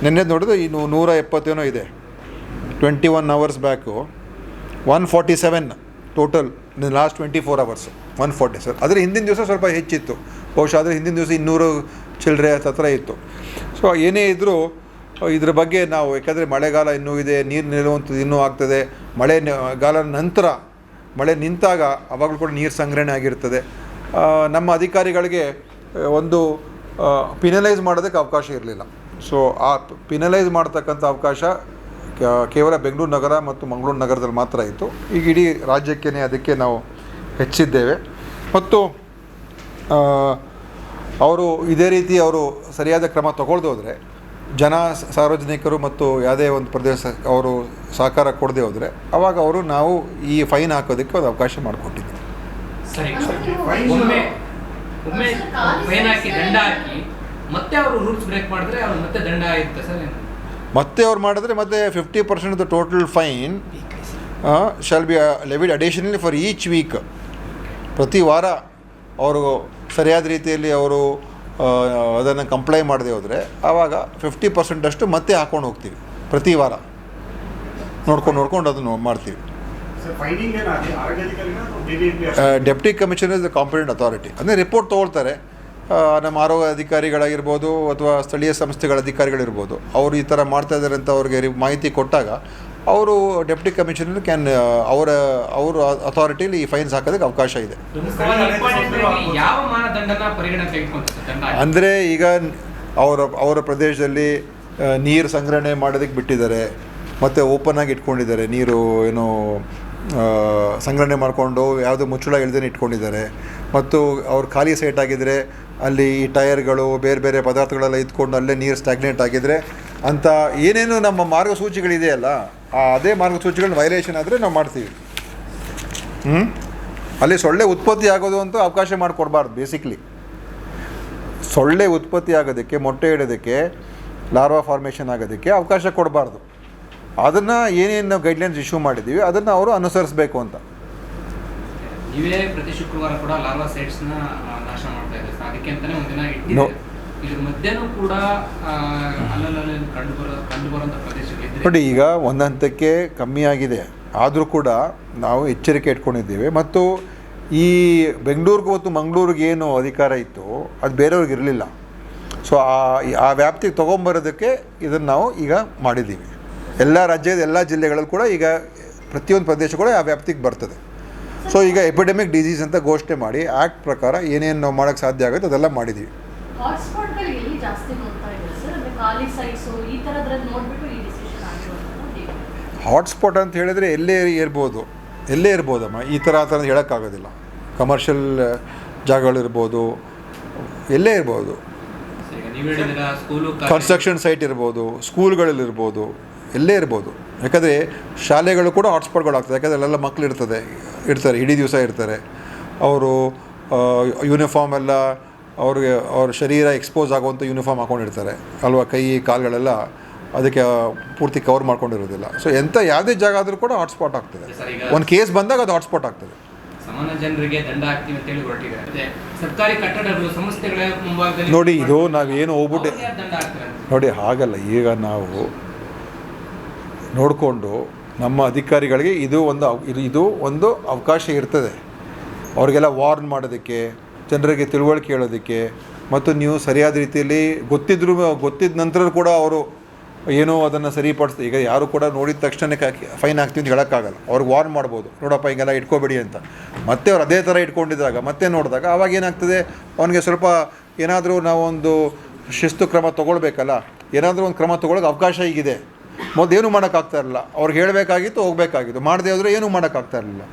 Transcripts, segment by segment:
ನಿನ್ನೆ ನೋಡಿದ್ರೆ 170 ಇದೆ. 21 hours back 147 total last 24 hours 147. ಅದರ ಹಿಂದಿನ ದಿವಸ ಸ್ವಲ್ಪ ಹೆಚ್ಚಿತ್ತು, ಬಹುಶಃ ಆದರೆ ಹಿಂದಿನ ದಿವಸ 200 ಚಿಲ್ಲರೆ ಹತ್ರ ಇತ್ತು. ಸೊ ಏನೇ ಇದ್ದರೂ ಇದ್ರ ಬಗ್ಗೆ ನಾವು, ಯಾಕಂದರೆ ಮಳೆಗಾಲ ಇನ್ನೂ ಇದೆ, ನೀರು ನಿಲ್ಲುವಂಥದ್ದು ಇನ್ನೂ ಆಗ್ತದೆ. ಮಳೆಗಾಲ ನಂತರ ಮಳೆ ನಿಂತಾಗ ಅವಾಗಲೂ ಕೂಡ ನೀರು ಸಂಗ್ರಹಣೆ ಆಗಿರ್ತದೆ. ನಮ್ಮ ಅಧಿಕಾರಿಗಳಿಗೆ ಒಂದು ಪಿನಲೈಸ್ ಮಾಡೋದಕ್ಕೆ ಅವಕಾಶ ಇರಲಿಲ್ಲ. ಸೊ ಆ ಪಿನಲೈಸ್ ಮಾಡ್ತಕ್ಕಂಥ ಅವಕಾಶ ಕೇವಲ ಬೆಂಗಳೂರು ನಗರ ಮತ್ತು ಮಂಗಳೂರು ನಗರದಲ್ಲಿ ಮಾತ್ರ ಇತ್ತು. ಈಗ ಇಡೀ ರಾಜ್ಯಕ್ಕೇ ಅದಕ್ಕೆ ನಾವು ಹೆಚ್ಚಿದ್ದೇವೆ. ಮತ್ತು ಅವರು ಇದೇ ರೀತಿ ಅವರು ಸರಿಯಾದ ಕ್ರಮ ತಗೊಳ್ಳದೆ ಹೋದರೆ, ಸಾರ್ವಜನಿಕರು ಮತ್ತು ಯಾವುದೇ ಒಂದು ಪ್ರದೇಶ ಅವರು ಸಹಕಾರ ಕೊಡದೆ ಹೋದರೆ ಆವಾಗ ನಾವು ಈ ಫೈನ್ ಹಾಕೋದಕ್ಕೆ ಒಂದು ಅವಕಾಶ ಮಾಡಿಕೊಟ್ಟಿದ್ದೀವಿ. ಸರಿ, ಒಮ್ಮೆ ಫೈನ್ ಹಾಕಿ ದಂಡ ಹಾಕಿ ಮತ್ತೆ ಅವರು ರೂಲ್ಸ್ ಬ್ರೇಕ್ ಮಾಡಿದ್ರೆ ಅವ್ರು ಮತ್ತೆ ದಂಡ ಇರುತ್ತೆ ಸರ್? ಮತ್ತೆ ಅವ್ರು ಮಾಡಿದ್ರೆ ಮತ್ತೆ 50% off the total fine shall be levied additionally for each week. ಪ್ರತಿ ವಾರ ಅವರು ಸರಿಯಾದ ರೀತಿಯಲ್ಲಿ ಅವರು ಅದನ್ನು ಕಂಪ್ಲೈ ಮಾಡದೆ ಹೋದರೆ ಆವಾಗ 50% ಅಷ್ಟು ಮತ್ತೆ ಹಾಕ್ಕೊಂಡು ಹೋಗ್ತೀವಿ. ಪ್ರತಿ ವಾರ ನೋಡ್ಕೊಂಡು ಅದನ್ನು ಮಾಡ್ತೀವಿ. Deputy commissioner is the competent authority. ಅಂದರೆ ರಿಪೋರ್ಟ್ ತೊಗೊಳ್ತಾರೆ, ನಮ್ಮ ಆರೋಗ್ಯ ಅಧಿಕಾರಿಗಳಾಗಿರ್ಬೋದು ಅಥವಾ ಸ್ಥಳೀಯ ಸಂಸ್ಥೆಗಳ ಅಧಿಕಾರಿಗಳಿರ್ಬೋದು, ಅವರು ಈ ಥರ ಮಾಡ್ತಾಯಿದ್ದಾರೆ ಅಂತ ಅವ್ರಿಗೆ ಮಾಹಿತಿ ಕೊಟ್ಟಾಗ ಅವರು ಡೆಪ್ಟಿ ಕಮಿಷನರ್ ಅವರ ಅಥಾರಿಟಿಲಿ ಈ ಫೈನ್ಸ್ ಹಾಕೋದಕ್ಕೆ ಅವಕಾಶ ಇದೆ. ಅಂದರೆ ಈಗ ಅವರ ಪ್ರದೇಶದಲ್ಲಿ ನೀರು ಸಂಗ್ರಹಣೆ ಮಾಡೋದಕ್ಕೆ ಬಿಟ್ಟಿದ್ದಾರೆ, ಮತ್ತು ಓಪನ್ ಆಗಿ ಇಟ್ಕೊಂಡಿದ್ದಾರೆ, ನೀರು ಏನೋ ಸಂಗ್ರಹಣೆ ಮಾಡಿಕೊಂಡು ಯಾವುದೋ ಮುಚ್ಚಳ ಇಲ್ಲದೇ ಇಟ್ಕೊಂಡಿದ್ದಾರೆ. ಮತ್ತು ಅವ್ರು ಖಾಲಿ ಸೈಟ್ ಆಗಿದ್ದರೆ ಅಲ್ಲಿ ಈ ಟೈರ್ಗಳು ಬೇರೆ ಬೇರೆ ಪದಾರ್ಥಗಳೆಲ್ಲ ಇದ್ಕೊಂಡು ಅಲ್ಲೇ ನೀರು ಸ್ಟಾಗ್ನೇಟ್ ಆಗಿದ್ದರೆ ಅಂತ ಏನೇನು ನಮ್ಮ ಮಾರ್ಗಸೂಚಿಗಳಿದೆಯಲ್ಲ, ಅದೇ ಮಾರ್ಗಸೂಚಿಗಳನ್ನ ವೈಲೇಷನ್ ಆದರೆ ನಾವು ಮಾಡ್ತೀವಿ. ಅಲ್ಲಿ ಸೊಳ್ಳೆ ಉತ್ಪತ್ತಿ ಆಗೋದು ಅಂತ ಅವಕಾಶ ಮಾಡಿಕೊಡ್ಬಾರ್ದು. ಬೇಸಿಕ್ಲಿ ಸೊಳ್ಳೆ ಉತ್ಪತ್ತಿ ಆಗೋದಕ್ಕೆ, ಮೊಟ್ಟೆ ಇಡೋದಕ್ಕೆ, ಲಾರ್ವಾ ಫಾರ್ಮೇಷನ್ ಆಗೋದಕ್ಕೆ ಅವಕಾಶ ಕೊಡಬಾರ್ದು. ಅದನ್ನು ಏನೇನು ನಾವು ಗೈಡ್ಲೈನ್ಸ್ ಇಶ್ಯೂ ಮಾಡಿದ್ದೀವಿ ಅದನ್ನು ಅವರು ಅನುಸರಿಸಬೇಕು ಅಂತ. ನೀವೇ ಪ್ರತಿ ಶುಕ್ರವಾರ ಕೂಡ ಲಾರ್ವಾ ಸೈಟ್ಸ್ನ ನಾಶ ಮಾಡ್ತಾ ಇದ್ದೀವಿ, ಅದಕ್ಕೆ ಅಂತಲೇ ಒಂದಿನ ಇಟ್ಟಿದ್ದೀವಿ. ಇದ್ರ ಮಧ್ಯನೂ ಕೂಡ ಅಲ್ಲಲ್ಲಿ ಕಂಡುಬರುವಂಥ ಪ್ರದೇಶಗಳಿದೆ. ನೋಡಿ, ಈಗ ಒಂದು ಹಂತಕ್ಕೆ ಕಮ್ಮಿ ಆಗಿದೆ, ಆದರೂ ಕೂಡ ನಾವು ಎಚ್ಚರಿಕೆ ಇಟ್ಕೊಂಡಿದ್ದೀವಿ. ಮತ್ತು ಈ ಬೆಂಗಳೂರಿಗೂ ಮತ್ತು ಮಂಗಳೂರಿಗೆ ಏನು ಅಧಿಕಾರ ಇತ್ತು ಅದು ಬೇರೆಯವ್ರಿಗೆ ಇರಲಿಲ್ಲ. ಸೊ ಆ ವ್ಯಾಪ್ತಿಗೆ ತೊಗೊಂಬರೋದಕ್ಕೆ ಇದನ್ನು ನಾವು ಈಗ ಮಾಡಿದ್ದೀವಿ. ಎಲ್ಲ ರಾಜ್ಯದ ಎಲ್ಲ ಜಿಲ್ಲೆಗಳಲ್ಲಿ ಕೂಡ ಈಗ ಪ್ರತಿಯೊಂದು ಪ್ರದೇಶ ಕೂಡ ಆ ವ್ಯಾಪ್ತಿಗೆ ಬರ್ತದೆ. ಸೊ ಈಗ ಎಪಿಡೆಮಿಕ್ ಡಿಸೀಸ್ ಅಂತ ಘೋಷಣೆ ಮಾಡಿ ಆ್ಯಕ್ಟ್ ಪ್ರಕಾರ ಏನೇನು ನಾವು ಮಾಡೋಕ್ಕೆ ಸಾಧ್ಯ ಆಗುತ್ತೆ ಅದೆಲ್ಲ ಮಾಡಿದ್ದೀವಿ. ಹಾಟ್ಸ್ಪಾಟ್ ಅಂತ ಹೇಳಿದರೆ ಎಲ್ಲೇ ಇರ್ಬೋದಮ್ಮ, ಈ ಥರ ಆ ಥರ ಹೇಳೋಕ್ಕಾಗೋದಿಲ್ಲ. ಕಮರ್ಷಿಯಲ್ ಜಾಗಗಳಿರ್ಬೋದು, ಎಲ್ಲೇ ಇರ್ಬೋದು, ಕನ್ಸ್ಟ್ರಕ್ಷನ್ ಸೈಟ್ ಇರ್ಬೋದು, ಸ್ಕೂಲ್ಗಳಲ್ಲಿರ್ಬೋದು, ಎಲ್ಲೇ ಇರ್ಬೋದು. ಯಾಕಂದರೆ ಶಾಲೆಗಳು ಕೂಡ ಹಾಟ್ಸ್ಪಾಟ್ಗಳಾಗ್ತದೆ. ಯಾಕಂದರೆ ಅಲ್ಲೆಲ್ಲ ಮಕ್ಕಳು ಇರ್ತಾರೆ, ಇಡೀ ದಿವಸ ಇರ್ತಾರೆ. ಅವರು ಯೂನಿಫಾರ್ಮ್ ಎಲ್ಲ ಅವ್ರ ಶರೀರ ಎಕ್ಸ್ಪೋಸ್ ಆಗುವಂಥ ಯೂನಿಫಾರ್ಮ್ ಹಾಕ್ಕೊಂಡಿರ್ತಾರೆ ಅಲ್ವಾ, ಕೈ ಕಾಲುಗಳೆಲ್ಲ ಅದಕ್ಕೆ ಪೂರ್ತಿ ಕವರ್ ಮಾಡ್ಕೊಂಡಿರೋದಿಲ್ಲ. ಸೊ ಯಾವುದೇ ಜಾಗ ಆದರೂ ಕೂಡ ಹಾಟ್ಸ್ಪಾಟ್ ಆಗ್ತದೆ. ಒಂದು ಕೇಸ್ ಬಂದಾಗ ಅದು ಹಾಟ್ಸ್ಪಾಟ್ ಆಗ್ತದೆ. ಸಾಮಾನ್ಯ ಜನರಿಗೆ ದಂಡ ಹಾಕ್ತೀವಿ ಅಂತ ಹೇಳಿ ಹೊರಟಿದ್ದಾರೆ. ಸರ್ಕಾರಿ ಕಟ್ಟಡಗಳು, ಸಂಸ್ಥೆಗಳ ಮುಂಭಾಗದಲ್ಲಿ ನೋಡಿ, ಇದು ನಾವೇನು ಹೋಗ್ಬಿಟ್ಟು ನೋಡಿ ಹಾಗಲ್ಲ. ಈಗ ನಾವು ನೋಡಿಕೊಂಡು ನಮ್ಮ ಅಧಿಕಾರಿಗಳಿಗೆ ಇದು ಒಂದು ಅವಕಾಶ ಇರ್ತದೆ ಅವ್ರಿಗೆಲ್ಲ ವಾರ್ನ್ ಮಾಡೋದಕ್ಕೆ, ಜನರಿಗೆ ತಿಳುವಳಿಕೆ ಹೇಳೋದಕ್ಕೆ. ಮತ್ತು ನೀವು ಸರಿಯಾದ ರೀತಿಯಲ್ಲಿ ಗೊತ್ತಿದ್ದ ನಂತರ ಕೂಡ ಅವರು ಏನೋ ಅದನ್ನು ಸರಿಪಡಿಸ್ತಾರೆ. ಈಗ ಯಾರು ಕೂಡ ನೋಡಿದ ತಕ್ಷಣ ಫೈನ್ ಹಾಕ್ತೀವಿ ಅಂತ ಹೇಳೋಕ್ಕಾಗಲ್ಲ. ಅವ್ರಿಗೆ ವಾರ್ನ್ ಮಾಡ್ಬೋದು, ನೋಡಪ್ಪ ಹಿಂಗೆಲ್ಲ ಇಟ್ಕೋಬೇಡಿ ಅಂತ. ಮತ್ತೆ ಅವ್ರು ಅದೇ ಥರ ಇಟ್ಕೊಂಡಿದ್ದಾಗ ಮತ್ತೆ ನೋಡಿದಾಗ ಆವಾಗ ಏನಾಗ್ತದೆ, ಅವನಿಗೆ ಸ್ವಲ್ಪ ಏನಾದರೂ ನಾವೊಂದು ಶಿಸ್ತು ಕ್ರಮ ತೊಗೊಳ್ಬೇಕಲ್ಲ, ಏನಾದರೂ ಒಂದು ಕ್ರಮ ತೊಗೊಳಕ್ಕೆ ಅವಕಾಶ ಈಗಿದೆ. ಮೊದಲೇನು ಮಾಡೋಕ್ಕಾಗ್ತಾ ಇರಲಿಲ್ಲ. ಅವ್ರಿಗೆ ಹೇಳಬೇಕಾಗಿತ್ತು, ಹೋಗಬೇಕಾಗಿತ್ತು. ಮಾಡದೇ ಹೋದರೆ ಏನೂ ಮಾಡೋಕ್ಕಾಗ್ತಾ ಇರಲಿಲ್ಲ.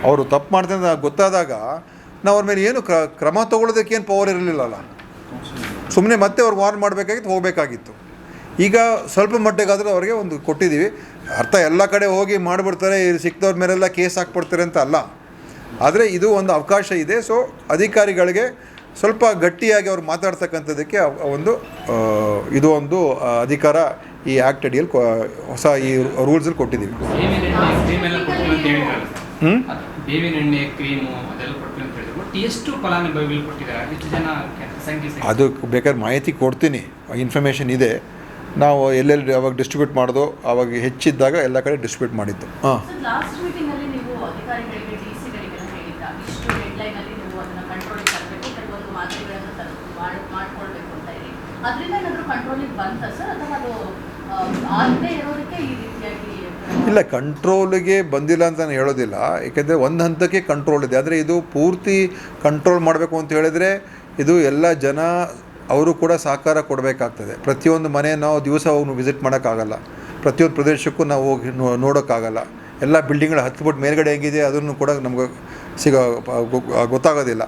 ಅವರು ತಪ್ಪು ಮಾಡ್ತಾರೆ ಗೊತ್ತಾದಾಗ ನಾವು ಅವ್ರ ಮೇಲೆ ಏನು ಕ್ರಮ ತೊಗೊಳ್ಳೋದಕ್ಕೆ ಏನು ಪವರ್ ಇರಲಿಲ್ಲಲ್ಲ. ಸುಮ್ಮನೆ ಮತ್ತೆ ಅವ್ರು ವಾರ್ನ್ ಮಾಡಬೇಕಾಗಿತ್ತು, ಹೋಗಬೇಕಾಗಿತ್ತು. ಈಗ ಸ್ವಲ್ಪ ಮಟ್ಟಿಗಾದರೂ ಅವ್ರಿಗೆ ಒಂದು ಕೊಟ್ಟಿದ್ದೀವಿ. ಅರ್ಥ ಎಲ್ಲ ಕಡೆ ಹೋಗಿ ಮಾಡಿಬಿಡ್ತಾರೆ, ಸಿಕ್ತವ್ರ ಮೇಲೆಲ್ಲ ಕೇಸ್ ಹಾಕ್ಬಿಡ್ತಾರೆ ಅಂತ ಅಲ್ಲ. ಆದರೆ ಇದು ಒಂದು ಅವಕಾಶ ಇದೆ. ಸೊ ಅಧಿಕಾರಿಗಳಿಗೆ ಸ್ವಲ್ಪ ಗಟ್ಟಿಯಾಗಿ ಅವ್ರು ಮಾತಾಡ್ತಕ್ಕಂಥದ್ದಕ್ಕೆ ಇದು ಒಂದು ಅಧಿಕಾರ ಈ ಆ್ಯಕ್ಟ್ ಅಡಿಯಲ್ಲಿ ಹೊಸ ಈ ರೂಲ್ಸಲ್ಲಿ ಕೊಟ್ಟಿದ್ದೀವಿ. ಬೇವಿನ ಎಣ್ಣೆ, ಕ್ರೀಮು ಅದೆಲ್ಲ ಕೊಟ್ಟು ಅಂತ ಹೇಳಿದ್ರು. ಎಷ್ಟು ಫಲಾನುಭವಿಗಳು ಕೊಟ್ಟಿದ್ದಾರೆ? ಎಷ್ಟು ಜನ ಸಂಖ್ಯೆ ಅದು ಬೇಕಾದ್ರೆ ಮಾಹಿತಿ ಕೊಡ್ತೀನಿ, ಇನ್ಫಾರ್ಮೇಷನ್ ಇದೆ. ನಾವು ಎಲ್ಲೆಲ್ಲಿ ಯಾವಾಗ ಡಿಸ್ಟ್ರಿಬ್ಯೂಟ್ ಮಾಡೋದು ಆವಾಗ ಹೆಚ್ಚಿದ್ದಾಗ ಎಲ್ಲ ಕಡೆ ಡಿಸ್ಟ್ರಿಬ್ಯೂಟ್ ಮಾಡಿದ್ದು. ಹಾಂ, ಲಾಸ್ಟ್ ಮೀಟಿಂಗಲ್ಲಿ ನೀವು ಅಧಿಕಾರಿಗಳಿಗೆ ಡಿಸಿಗಳಿಗೆಲ್ಲ ಹೇಳಿದ್ದ ಇಷ್ಟು ಡೆಡ್ಲೈನಲ್ಲಿ ನೀವು ಅದನ್ನು ಕಂಟ್ರೋಲಿಗೆ ತರಬೇಕು, ಕೆಲವೊಂದು ಮಾತ್ರೆಗಳನ್ನು ಮಾಡ್ಕೊಳ್ಬೇಕು ಅಂತ ಹೇಳಿ. ಅದರಿಂದ ಏನಾದರೂ ಕಂಟ್ರೋಲಿಗೆ ಬಂತ ಸರ್, ಅಥವಾ ಅದು ಆಗದೆ ಇರೋದಕ್ಕೆ ಈ ರೀತಿಯಾಗಿ? ಇಲ್ಲ, ಕಂಟ್ರೋಲಿಗೆ ಬಂದಿಲ್ಲ ಅಂತ ನಾನು ಹೇಳೋದಿಲ್ಲ. ಏಕೆಂದರೆ ಒಂದು ಹಂತಕ್ಕೆ ಕಂಟ್ರೋಲ್ ಇದೆ. ಆದರೆ ಇದು ಪೂರ್ತಿ ಕಂಟ್ರೋಲ್ ಮಾಡಬೇಕು ಅಂತ ಹೇಳಿದರೆ ಇದು ಎಲ್ಲ ಜನ ಅವರು ಕೂಡ ಸಹಕಾರ ಕೊಡಬೇಕಾಗ್ತದೆ. ಪ್ರತಿಯೊಂದು ಮನೆ ನಾವು ದಿವಸ ಹೋಗಿ ವಿಸಿಟ್ ಮಾಡೋಕ್ಕಾಗಲ್ಲ, ಪ್ರತಿಯೊಂದು ಪ್ರದೇಶಕ್ಕೂ ನಾವು ಹೋಗಿ ನೋಡೋಕ್ಕಾಗಲ್ಲ. ಎಲ್ಲ ಬಿಲ್ಡಿಂಗ್ಗಳು ಹತ್ಬಿಟ್ಟು ಮೇಲ್ಗಡೆ ಹೇಗಿದೆ ಅದನ್ನು ಕೂಡ ನಮ್ಗೆ ಗೊತ್ತಾಗೋದಿಲ್ಲ.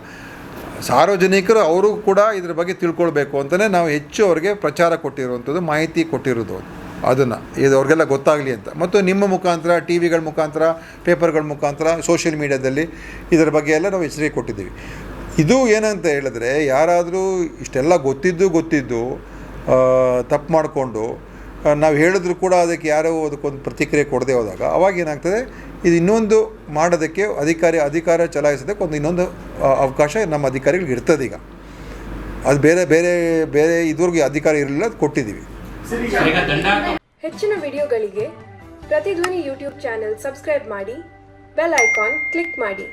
ಸಾರ್ವಜನಿಕರು ಅವರು ಕೂಡ ಇದ್ರ ಬಗ್ಗೆ ತಿಳ್ಕೊಳ್ಬೇಕು ಅಂತಲೇ ನಾವು ಹೆಚ್ಚು ಅವ್ರಿಗೆ ಪ್ರಚಾರ ಕೊಟ್ಟಿರುವಂಥದ್ದು, ಮಾಹಿತಿ ಕೊಟ್ಟಿರೋದು ಅದನ್ನು, ಇದು ಅವ್ರಿಗೆಲ್ಲ ಗೊತ್ತಾಗಲಿ ಅಂತ. ಮತ್ತು ನಿಮ್ಮ ಮುಖಾಂತರ, ಟಿ ವಿಗಳ ಮುಖಾಂತರ, ಪೇಪರ್ಗಳ ಮುಖಾಂತರ, ಸೋಷಿಯಲ್ ಮೀಡ್ಯಾದಲ್ಲಿ ಇದರ ಬಗ್ಗೆ ಎಲ್ಲ ನಾವು ಎಚ್ಚರಿಕೆ ಕೊಟ್ಟಿದ್ದೀವಿ. ಇದು ಏನಂತ ಹೇಳಿದ್ರೆ, ಯಾರಾದರೂ ಇಷ್ಟೆಲ್ಲ ಗೊತ್ತಿದ್ದು ತಪ್ಪು ಮಾಡಿಕೊಂಡು ನಾವು ಹೇಳಿದ್ರು ಕೂಡ ಅದಕ್ಕೆ ಯಾರೋ ಅದಕ್ಕೊಂದು ಪ್ರತಿಕ್ರಿಯೆ ಕೊಡದೆ ಹೋದಾಗ ಅವಾಗ ಏನಾಗ್ತದೆ, ಇದು ಇನ್ನೊಂದು ಮಾಡೋದಕ್ಕೆ ಅಧಿಕಾರ ಚಲಾಯಿಸೋದಕ್ಕೆ ಇನ್ನೊಂದು ಅವಕಾಶ ನಮ್ಮ ಅಧಿಕಾರಿಗಳಿಗೆ ಇರ್ತದೆ. ಈಗ ಅದು ಬೇರೆ ಇದುವರೆಗೆ ಅಧಿಕಾರ ಇರಲಿಲ್ಲ, ಅದು ಕೊಟ್ಟಿದ್ದೀವಿ. ಹೆಚ್ಚಿನ ವಿಡಿಯೋಗಳಿಗೆ ಪ್ರತಿಧ್ವನಿ ಯೂಟ್ಯೂಬ್ ಚಾನೆಲ್ ಸಬ್ಸ್ಕ್ರೈಬ್ ಮಾಡಿ, ಬೆಲ್ ಐಕಾನ್ ಕ್ಲಿಕ್ ಮಾಡಿ.